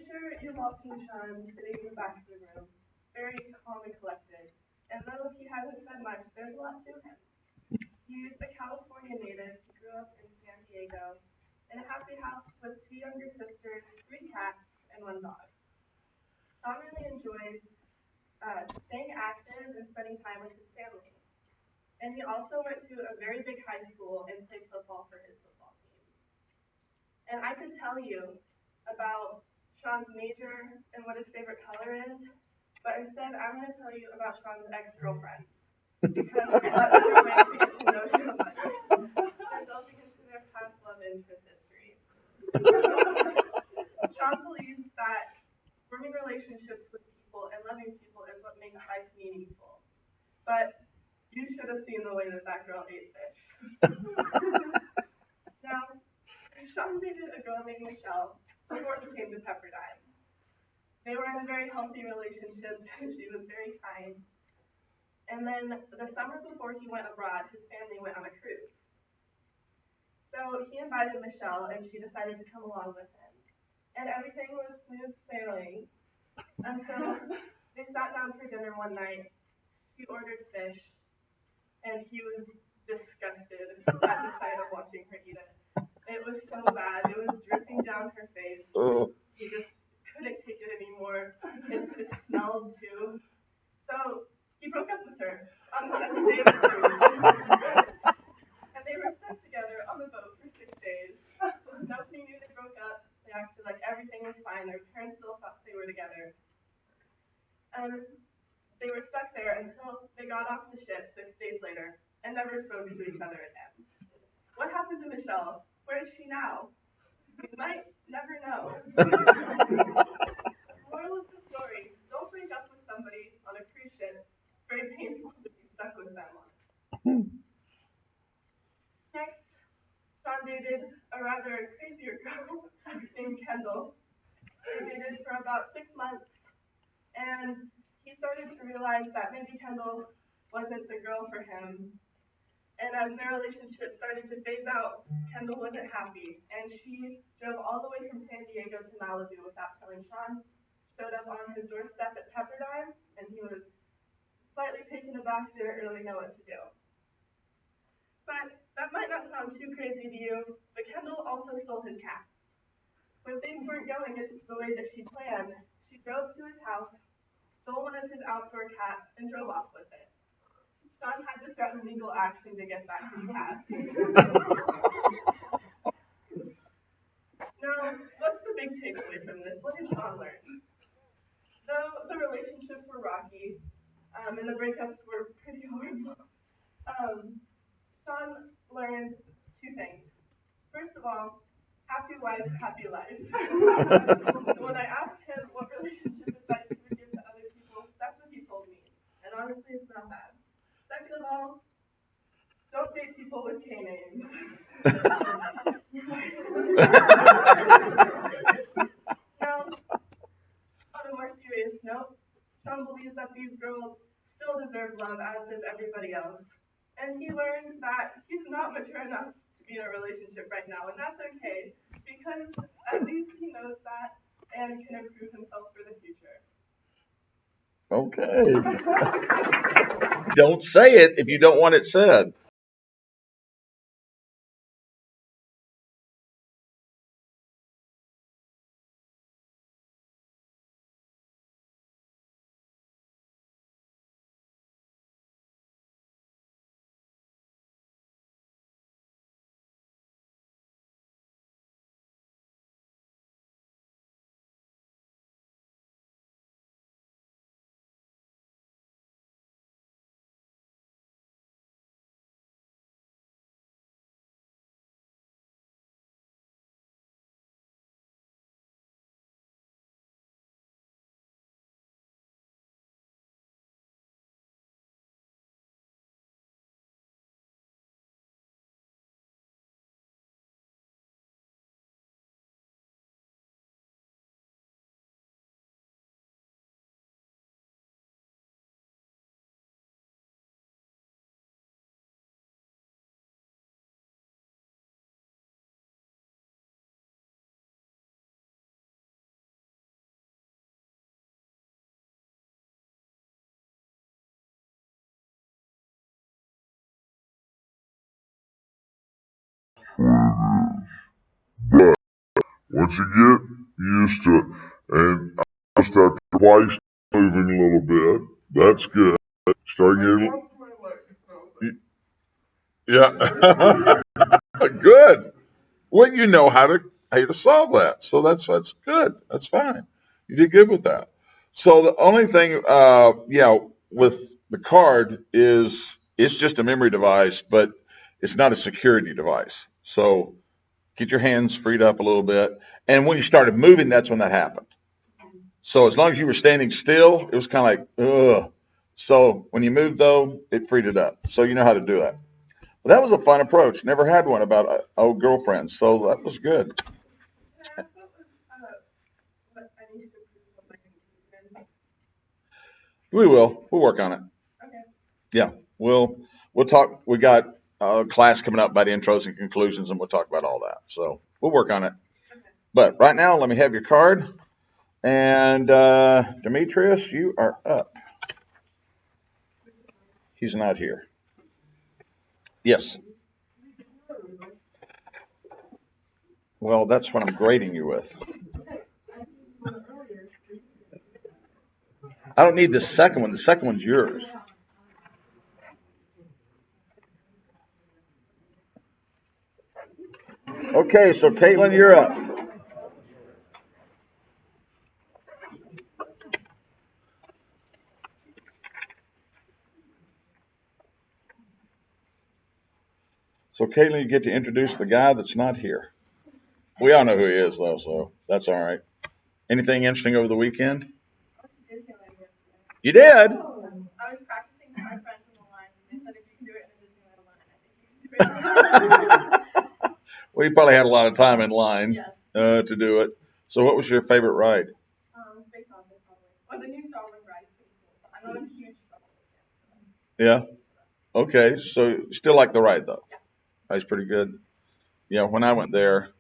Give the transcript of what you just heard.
sure you've all seen Sean sitting in the back of the room, very calm and collected. And though he hasn't said much, there's a lot to him. He's a California native. He grew up in San Diego in a happy house with two younger sisters, three cats, and one dog. Sean really enjoys staying active and spending time with his family. And he also went to a very big high school and played football for his football team. And I could tell you about Sean's major and what his favorite color is, but instead I'm going to tell you about Sean's ex-girlfriends. Because that's a good way to get to know somebody and delving into their past love interest history. Sean believes that forming relationships with people and loving people is what makes life meaningful. But you should have seen the way that girl ate fish. Now, Sean dated a girl named Michelle before he came to Pepperdine. They were in a very healthy relationship. She was very kind. And then the summer before he went abroad, his family went on a cruise. So he invited Michelle, and she decided to come along with him. And everything was smooth sailing until they sat down for dinner one night. He ordered fish, and he was disgusted at the sight of watching her eat it. It was so bad. It was dripping down her face. He just couldn't take it anymore. It smelled too. So he broke up with her on the second day of the cruise. And they were stuck together on the boat for 6 days. Nobody knew they broke up. They acted like everything was fine. Their parents still thought they were together. They were stuck there until they got off the ship 6 days later and never spoke to each other again. What happened to Michelle? Where is she now? We might never know. Moral of the story, don't break up with somebody on a cruise ship. It's very painful to be stuck with them on. Next, Sean dated a rather crazier girl named Kendall. They dated for about 6 months, and he started to realize that maybe Kendall wasn't the girl for him. And as their relationship started to phase out, Kendall wasn't happy, and she drove all the way from San Diego to Malibu without telling Sean, showed up on his doorstep at Pepperdine, and he was slightly taken aback, didn't really know what to do. But that might not sound too crazy to you, but Kendall also stole his cat. When things weren't going the way that she planned, she drove to his house, stole one of his outdoor cats, and drove off with it. Sean had to threaten legal action to get back his cat. Now, what's the big takeaway from this? What did Sean learn? Though the relationships were rocky, and the breakups were pretty horrible, Sean learned 2 things. First of all, happy wife, happy life. When I asked him what relationship advice he would give to other people, that's what he told me. And honestly, it's not bad. Second of all, don't date people with K names. Now, on a more serious note, Sean believes that these girls still deserve love, as does everybody else. And he learned that he's not mature enough to be in a relationship right now, and that's okay, because at least he knows that and can improve himself for the future. Okay. Don't say it if you don't want it said. But once you get used to it, and I start twice moving a little bit, that's good. Start getting, yeah, good. Well, you know how to solve that, so that's good. That's fine. You did good with that. So the only thing, with the card is it's just a memory device, but it's not a security device. So get your hands freed up a little bit, and when you started moving, that's when that happened. So as long as you were standing still, it was kind of like ugh. So when you moved though, it freed it up. So you know how to do that. Well, that was a fun approach. Never had one about old girlfriends, so that was good. Yeah, that's what I need to improve on my engagement. We will. We'll work on it. Okay. Yeah, we'll talk. We got a class coming up about intros and conclusions, and we'll talk about all that. So we'll work on it. Okay. But right now, let me have your card. And Demetrius, you are up. He's not here. Yes. Well, that's what I'm grading you with. I don't need the second one. The second one's yours. Okay, so Caitlin, you're up. So Caitlin, you get to introduce the guy that's not here. We all know who he is, though, so that's all right. Anything interesting over the weekend? You did? I was practicing with my friends on the line, and they said if you can do it in a Disneyland line, I think you can do it. Well, you probably had a lot of time in line Yes. to do it. So, what was your favorite ride? Space Mountain probably. Or the new Star Wars ride is pretty cool. But I'm not a huge Star Wars fan. Yeah. Okay. So, still like the ride though. Yeah. That's pretty good. Yeah. When I went there,